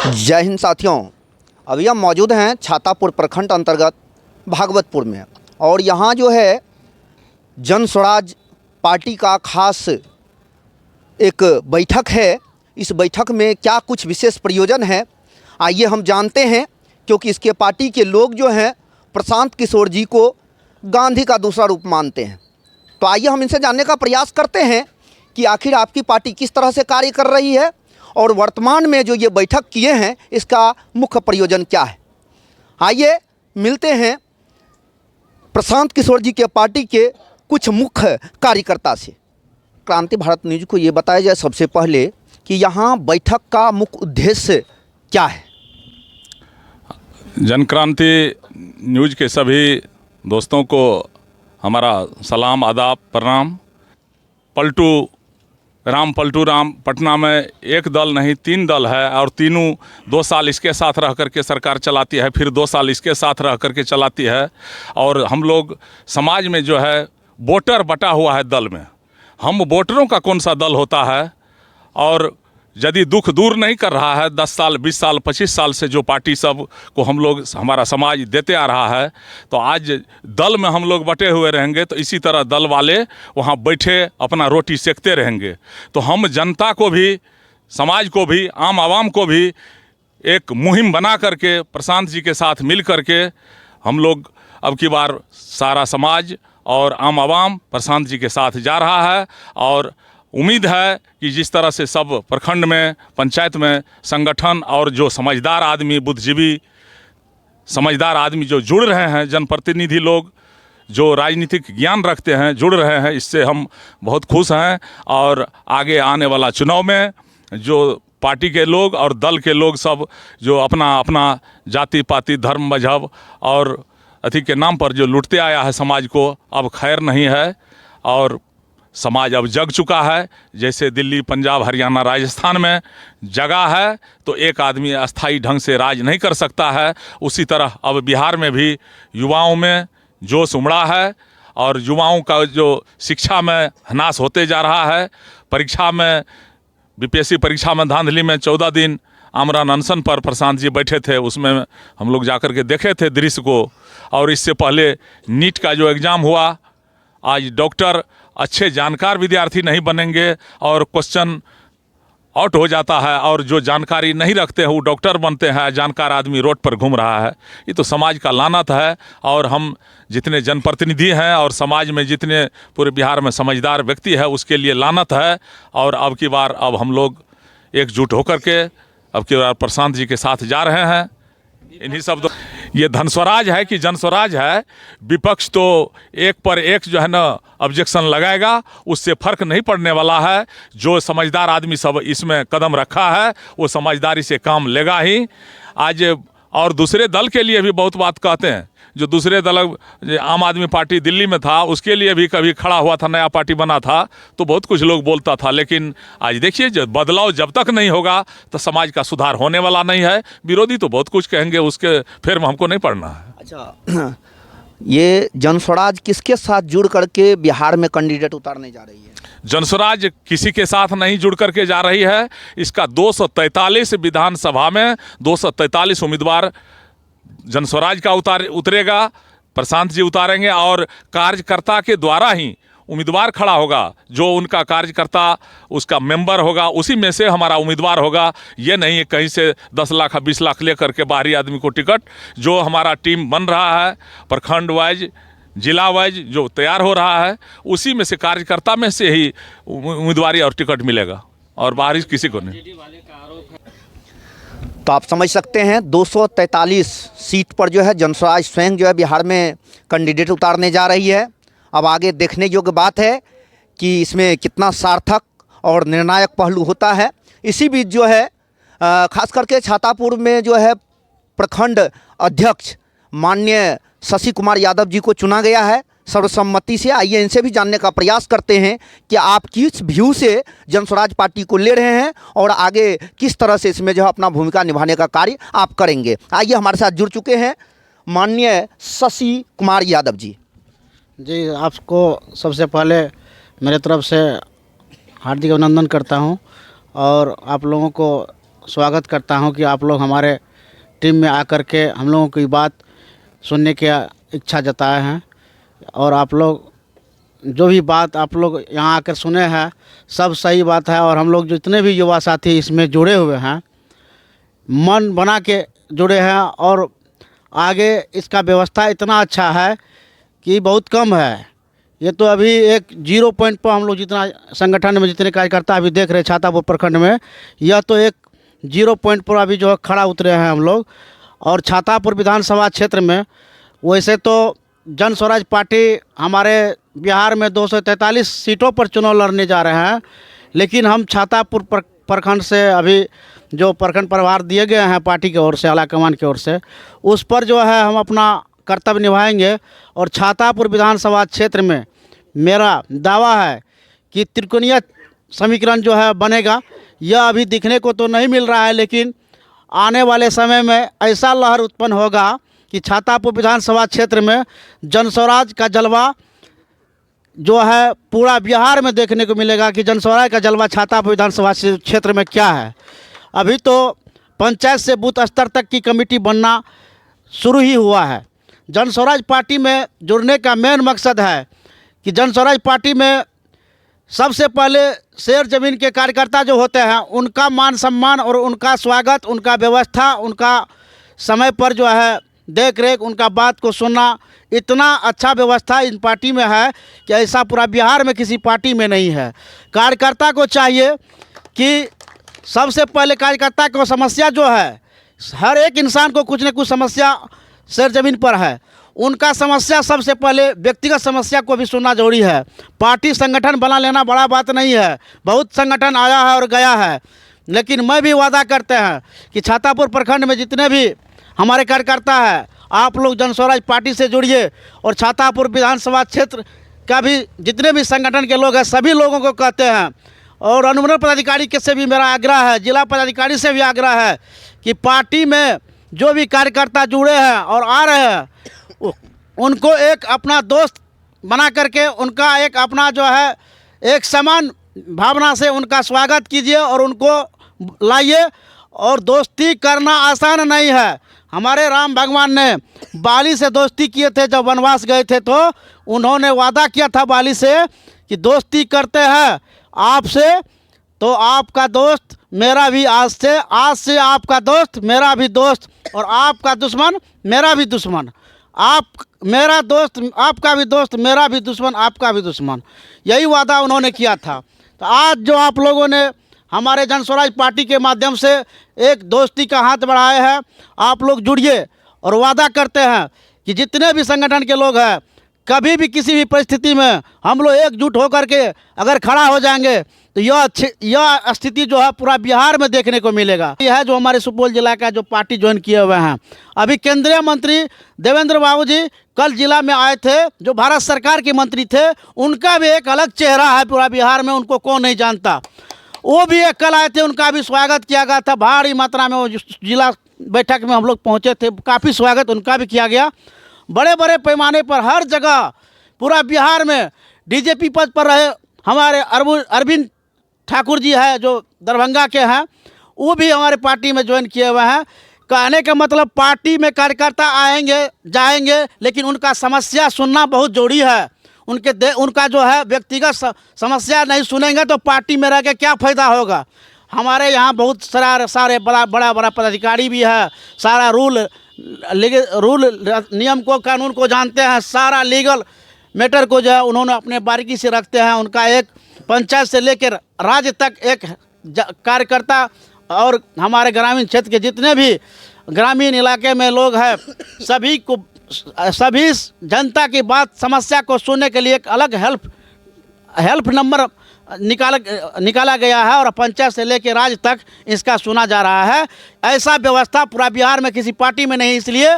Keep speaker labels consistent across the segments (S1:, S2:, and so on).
S1: जय हिंद साथियों। अभी हम मौजूद हैं छातापुर प्रखंड अंतर्गत भागवतपुर में और यहाँ जो है जन स्वराज पार्टी का खास एक बैठक है। इस बैठक में क्या कुछ विशेष प्रयोजन है आइए हम जानते हैं, क्योंकि इसके पार्टी के लोग जो हैं प्रशांत किशोर जी को गांधी का दूसरा रूप मानते हैं। तो आइए हम इनसे जानने का प्रयास करते हैं कि आखिर आपकी पार्टी किस तरह से कार्य कर रही है और वर्तमान में जो ये बैठक किए हैं इसका मुख्य प्रयोजन क्या है। आइए मिलते हैं प्रशांत किशोर जी के पार्टी के कुछ मुख्य कार्यकर्ता से। क्रांति भारत न्यूज़ को ये बताया जाए सबसे पहले कि यहाँ बैठक का मुख्य उद्देश्य क्या है।
S2: जन क्रांति न्यूज़ के सभी दोस्तों को हमारा सलाम, आदाब, प्रणाम। पलटू राम पटना में एक दल नहीं 3 दल है और तीनों 2 साल इसके साथ रह करके सरकार चलाती है, फिर 2 साल इसके साथ रह करके चलाती है। और हम लोग समाज में जो है वोटर बटा हुआ है दल में। हम वोटरों का कौन सा दल होता है, और यदि दुख दूर नहीं कर रहा है 10 साल 20 साल 25 साल से जो पार्टी सब को हम लोग हमारा समाज देते आ रहा है, तो आज दल में हम लोग बटे हुए रहेंगे तो इसी तरह दल वाले वहाँ बैठे अपना रोटी सेकते रहेंगे। तो हम जनता को भी, समाज को भी, आम आवाम को भी एक मुहिम बना करके प्रशांत जी के साथ मिल करके हम लोग अब की बार सारा समाज और आम आवाम प्रशांत जी के साथ जा रहा है। और उम्मीद है कि जिस तरह से सब प्रखंड में, पंचायत में संगठन और जो समझदार आदमी, बुद्धिजीवी समझदार आदमी जो जुड़ रहे हैं, जनप्रतिनिधि लोग जो राजनीतिक ज्ञान रखते हैं जुड़ रहे हैं, इससे हम बहुत खुश हैं। और आगे आने वाला चुनाव में जो पार्टी के लोग और दल के लोग सब जो अपना अपना जाति पाति धर्म मजहब और अति के नाम पर जो लूटते आया है समाज को, अब खैर नहीं है। और समाज अब जग चुका है। जैसे दिल्ली, पंजाब, हरियाणा, राजस्थान में जगह है तो एक आदमी अस्थाई ढंग से राज नहीं कर सकता है, उसी तरह अब बिहार में भी युवाओं में जोश उमड़ा है। और युवाओं का जो शिक्षा में नाश होते जा रहा है। परीक्षा में, बीपीएससी परीक्षा में धांधली में 14 दिन आमरण अनशन पर प्रशांत जी बैठे थे, उसमें हम लोग जाकर के देखे थे दृश्य को। और इससे पहले नीट का जो एग्ज़ाम हुआ, आज डॉक्टर अच्छे जानकार विद्यार्थी नहीं बनेंगे और क्वेश्चन आउट हो जाता है, और जो जानकारी नहीं रखते हैं वो डॉक्टर बनते हैं, जानकार आदमी रोड पर घूम रहा है। ये तो समाज का लानत है। और हम जितने जनप्रतिनिधि हैं और समाज में जितने पूरे बिहार में समझदार व्यक्ति है उसके लिए लानत है। और अब की बार अब हम लोग एकजुट होकर के अब की बार प्रशांत जी के साथ जा रहे हैं। इन्हीं शब्दों, ये धनस्वराज है कि जनस्वराज है। विपक्ष तो एक पर एक जो है ना ऑब्जेक्शन लगाएगा, उससे फर्क नहीं पड़ने वाला है। जो समझदार आदमी सब इसमें कदम रखा है वो समझदारी से काम लेगा ही। आज और दूसरे दल के लिए भी बहुत बात कहते हैं। जो दूसरे दल आम आदमी पार्टी दिल्ली में था उसके लिए भी कभी खड़ा हुआ था, नया पार्टी बना था तो बहुत कुछ लोग बोलता था। लेकिन आज देखिए, जब बदलाव जब तक नहीं होगा तो समाज का सुधार होने वाला नहीं है। विरोधी तो बहुत कुछ कहेंगे, उसके फेर में हमको नहीं पड़ना है।
S1: अच्छा, ये जनस्वराज किसके साथ जुड़ करके बिहार में कैंडिडेट उतारने जा रही है?
S2: जनस्वराज किसी के साथ नहीं जुड़ करके जा रही है। इसका 243 विधानसभा में 243 उम्मीदवार जनस्वराज का उतरेगा, प्रशांत जी उतारेंगे और कार्यकर्ता के द्वारा ही उम्मीदवार खड़ा होगा। जो उनका कार्यकर्ता उसका मेंबर होगा उसी में से हमारा उम्मीदवार होगा। ये नहीं है कहीं से 10 लाख 20 लाख लेकर के बाहरी आदमी को टिकट। जो हमारा टीम बन रहा है प्रखंड वाइज, जिला वाइज जो तैयार हो रहा है, उसी में से कार्यकर्ता में से ही उम्मीदवारी और टिकट मिलेगा, और बाहरी किसी को नहीं।
S1: तो आप समझ सकते हैं 243 सीट पर जो है जनस्वराज स्वयं जो है बिहार में कैंडिडेट उतारने जा रही है। अब आगे देखने योग्य बात है कि इसमें कितना सार्थक और निर्णायक पहलू होता है। इसी बीच जो है खास करके छातापुर में जो है प्रखंड अध्यक्ष माननीय शशि कुमार यादव जी को चुना गया है सर्वसम्मति से। आइए इनसे भी जानने का प्रयास करते हैं कि आप किस व्यू से जनस्वराज पार्टी को ले रहे हैं और आगे किस तरह से इसमें जो है अपना भूमिका निभाने का कार्य आप करेंगे। आइए हमारे साथ जुड़ चुके हैं माननीय शशि कुमार यादव जी।
S3: जी, आपको सबसे पहले मेरे तरफ से हार्दिक अभिनंदन करता हूं और आप लोगों को स्वागत करता हूं कि आप लोग हमारे टीम में आकर के हम लोगों की बात सुनने की इच्छा जताए हैं। और आप लोग जो भी बात आप लोग यहाँ आकर सुने हैं सब सही बात है। और हम लोग जितने भी युवा साथी इसमें जुड़े हुए हैं मन बना के जुड़े हैं। और आगे इसका व्यवस्था इतना अच्छा है कि बहुत कम है। ये तो अभी एक 0 पॉइंट पर हम लोग जितना संगठन में जितने कार्यकर्ता अभी देख रहे हैं छातापुर प्रखंड में, यह तो एक 0 पॉइंट पर अभी जो है खड़ा उतरे हैं हम लोग। और छातापुर विधानसभा क्षेत्र में वैसे तो जन स्वराज पार्टी हमारे बिहार में 243 सीटों पर चुनाव लड़ने जा रहे हैं, लेकिन हम छातापुर प्रखंड से अभी जो प्रखंड प्रभार दिए गए हैं पार्टी की ओर से, आलाकमान की ओर से, उस पर जो है हम अपना कर्तव्य निभाएंगे। और छातापुर विधानसभा क्षेत्र में मेरा दावा है कि त्रिकोणीय समीकरण जो है बनेगा। यह अभी दिखने को तो नहीं मिल रहा है, लेकिन आने वाले समय में ऐसा लहर उत्पन्न होगा कि छातापुर विधानसभा क्षेत्र में जन स्वराज का जलवा जो है पूरा बिहार में देखने को मिलेगा कि जन स्वराज का जलवा छातापुर विधानसभा क्षेत्र में क्या है। अभी तो पंचायत से बूथ स्तर तक की कमेटी बनना शुरू ही हुआ है। जन स्वराज पार्टी में जुड़ने का मेन मकसद है कि जन स्वराज पार्टी में सबसे पहले शेर ज़मीन के कार्यकर्ता जो होते हैं उनका मान सम्मान और उनका स्वागत, उनका व्यवस्था, उनका समय पर जो है देख रेख, उनका बात को सुनना, इतना अच्छा व्यवस्था इन पार्टी में है कि ऐसा पूरा बिहार में किसी पार्टी में नहीं है। कार्यकर्ता को चाहिए कि सबसे पहले कार्यकर्ता को समस्या जो है, हर एक इंसान को कुछ न कुछ समस्या शेर ज़मीन पर है, उनका समस्या सबसे पहले व्यक्तिगत समस्या को भी सुनना जरूरी है। पार्टी संगठन बना लेना बड़ा बात नहीं है, बहुत संगठन आया है और गया है, लेकिन मैं भी वादा करते हैं कि छातापुर प्रखंड में जितने भी हमारे कार्यकर्ता है आप लोग जन स्वराज पार्टी से जुड़िए। और छातापुर विधानसभा क्षेत्र का भी जितने भी संगठन के लोग हैं सभी लोगों को कहते हैं, और अनुमंडल पदाधिकारी के से भी मेरा आग्रह है, जिला पदाधिकारी से भी आग्रह है कि पार्टी में जो भी कार्यकर्ता जुड़े हैं और आ रहे हैं उनको एक अपना दोस्त बना करके उनका एक अपना जो है एक समान भावना से उनका स्वागत कीजिए और उनको लाइए। और दोस्ती करना आसान नहीं है। हमारे राम भगवान ने बाली से दोस्ती किए थे, जब वनवास गए थे तो उन्होंने वादा किया था बाली से कि दोस्ती करते हैं आपसे तो आपका दोस्त मेरा भी आज से आपका दोस्त मेरा भी दोस्त, और आपका दुश्मन मेरा भी दुश्मन, आप मेरा दोस्त आपका भी दोस्त, मेरा भी दुश्मन आपका भी दुश्मन, यही वादा उन्होंने किया था। तो आज जो आप लोगों ने हमारे जन स्वराज पार्टी के माध्यम से एक दोस्ती का हाथ बढ़ाए हैं, आप लोग जुड़िए और वादा करते हैं कि जितने भी संगठन के लोग हैं कभी भी किसी भी परिस्थिति में हम लोग एकजुट होकर के अगर खड़ा हो जाएंगे तो यह स्थिति जो है पूरा बिहार में देखने को मिलेगा। यह है जो हमारे सुपौल जिला का जो पार्टी ज्वाइन किए हुए हैं। अभी केंद्रीय मंत्री देवेंद्र बाबू जी कल जिला में आए थे, जो भारत सरकार के मंत्री थे, उनका भी एक अलग चेहरा है पूरा बिहार में, उनको कौन नहीं जानता। वो भी एक कल आए थे, उनका भी स्वागत किया गया था भारी मात्रा में। वो जिला बैठक में हम लोग पहुँचे थे, काफ़ी स्वागत उनका भी किया गया। बड़े बड़े पैमाने पर हर जगह पूरा बिहार में डीजीपी पद पर रहे हमारे अरविंद ठाकुर जी है जो दरभंगा के हैं, वो भी हमारे पार्टी में ज्वाइन किए हुए हैं। कहने का मतलब पार्टी में कार्यकर्ता आएंगे जाएंगे, लेकिन उनका समस्या सुनना बहुत जरूरी है। उनका जो है व्यक्तिगत समस्या नहीं सुनेंगे तो पार्टी में रह के क्या फ़ायदा होगा। हमारे यहाँ बहुत सारे बड़ा पदाधिकारी भी है, सारा रूल नियम को कानून को जानते हैं, सारा लीगल मैटर को जो है उन्होंने अपने बारीकी से रखते हैं। उनका एक पंचायत से लेकर राज्य तक एक कार्यकर्ता और हमारे ग्रामीण क्षेत्र के जितने भी ग्रामीण इलाके में लोग हैं सभी जनता की बात समस्या को सुनने के लिए एक अलग हेल्प नंबर निकाला गया है और पंचायत से लेकर राज्य तक इसका सुना जा रहा है। ऐसा व्यवस्था पूरा बिहार में किसी पार्टी में नहीं, इसलिए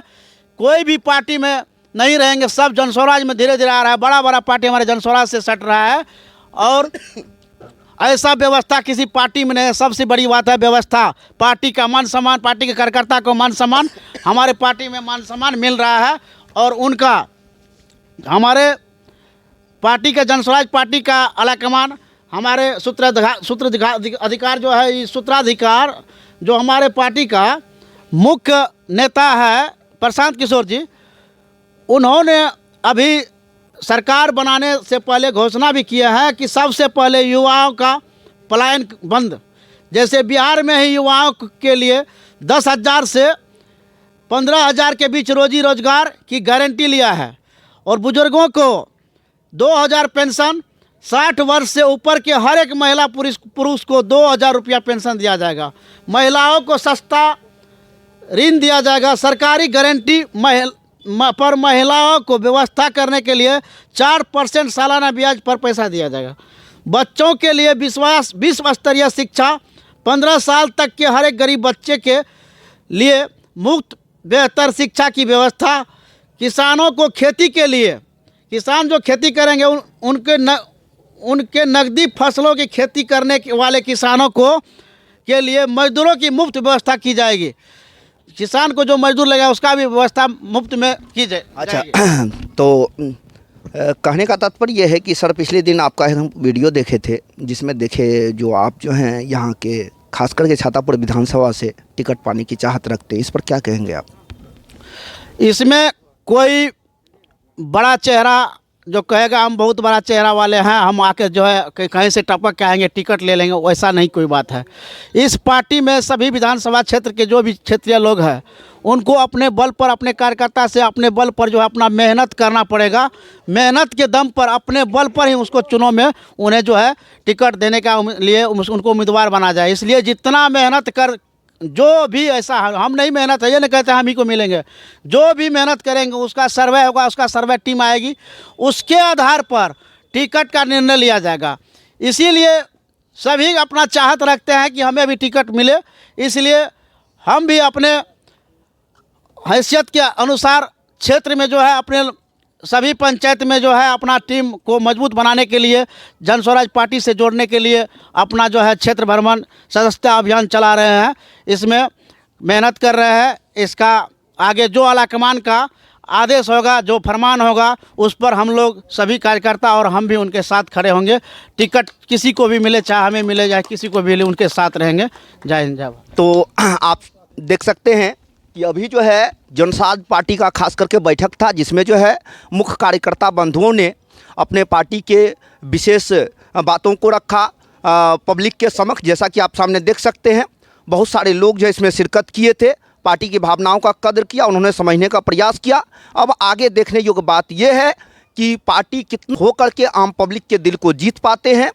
S3: कोई भी पार्टी में नहीं रहेंगे, सब जन स्वराज में धीरे धीरे आ रहा है। बड़ा पार्टी हमारे जन स्वराज से सट रहा है और ऐसा व्यवस्था किसी पार्टी में नहीं है। सबसे बड़ी बात है व्यवस्था, पार्टी का मान सम्मान, पार्टी के कार्यकर्ता को मान सम्मान, हमारे पार्टी में मान सम्मान मिल रहा है। और उनका हमारे पार्टी के जन स्वराज पार्टी का आलाकमान हमारे सूत्राधिकार जो है, सूत्राधिकार जो हमारे पार्टी का मुख्य नेता है प्रशांत किशोर जी, उन्होंने अभी सरकार बनाने से पहले घोषणा भी किया है कि सबसे पहले युवाओं का पलायन बंद। जैसे बिहार में ही युवाओं के लिए 10,000 से 15,000 के बीच रोजी रोजगार की गारंटी लिया है और बुजुर्गों को 2,000 पेंशन, 60 वर्ष से ऊपर के हर एक महिला पुरुष को 2,000 रुपया पेंशन दिया जाएगा। महिलाओं को सस्ता ऋण दिया जाएगा। सरकारी गारंटी पर महिलाओं को व्यवस्था करने के लिए 4% सालाना ब्याज पर पैसा दिया जाएगा। बच्चों के लिए विश्व स्तरीय शिक्षा, 15 साल तक के हर एक गरीब बच्चे के लिए मुफ्त बेहतर शिक्षा की व्यवस्था। किसानों को खेती के लिए, किसान जो खेती करेंगे उनके नकदी फसलों की खेती करने वाले किसानों को के लिए मजदूरों की मुफ्त व्यवस्था की जाएगी। किसान को जो मजदूर लगेगा उसका भी व्यवस्था मुफ्त में की जाए।
S1: अच्छा, तो कहने का तात्पर्य यह है कि सर पिछले दिन आपका हम वीडियो देखे थे जिसमें देखे जो आप जो हैं यहाँ के खास करके छातापुर विधानसभा से टिकट पाने की चाहत रखते हैं, इस पर क्या कहेंगे आप?
S3: इसमें कोई बड़ा चेहरा जो कहेगा हम बहुत बड़ा चेहरा वाले हैं, हम आके जो है कहीं से टपक के आएंगे टिकट ले लेंगे, वैसा नहीं कोई बात है। इस पार्टी में सभी विधानसभा क्षेत्र के जो भी क्षेत्रीय लोग हैं उनको अपने बल पर, अपने कार्यकर्ता से अपने बल पर जो है अपना मेहनत करना पड़ेगा। मेहनत के दम पर, अपने बल पर ही उसको चुनाव में उन्हें जो है टिकट देने का लिए उनको उम्मीदवार बना जाए। इसलिए जितना मेहनत कर, जो भी ऐसा, हम नहीं मेहनत है ये नहीं कहते हम ही को मिलेंगे, जो भी मेहनत करेंगे उसका सर्वे होगा, उसका सर्वे टीम आएगी, उसके आधार पर टिकट का निर्णय लिया जाएगा। इसीलिए सभी अपना चाहत रखते हैं कि हमें भी टिकट मिले, इसलिए हम भी अपने हैसियत के अनुसार क्षेत्र में जो है अपने सभी पंचायत में जो है अपना टीम को मजबूत बनाने के लिए, जन स्वराज पार्टी से जोड़ने के लिए अपना जो है क्षेत्र भ्रमण सदस्यता अभियान चला रहे हैं। इसमें मेहनत कर रहे हैं। इसका आगे जो आलाकमान का आदेश होगा, जो फरमान होगा, उस पर हम लोग सभी कार्यकर्ता और हम भी उनके साथ खड़े होंगे। टिकट किसी को भी मिले, चाहे हमें मिले चाहे किसी को भी मिले, उनके साथ रहेंगे। जय हिंद, जय भारत।
S1: तो आप देख सकते हैं कि अभी जो है जनसाज पार्टी का खास करके बैठक था जिसमें जो है मुख्य कार्यकर्ता बंधुओं ने अपने पार्टी के विशेष बातों को रखा पब्लिक के समक्ष। जैसा कि आप सामने देख सकते हैं बहुत सारे लोग जो इसमें शिरकत किए थे, पार्टी की भावनाओं का कद्र किया, उन्होंने समझने का प्रयास किया। अब आगे देखने योग्य बात यह है कि पार्टी कितना होकर के आम पब्लिक के दिल को जीत पाते हैं।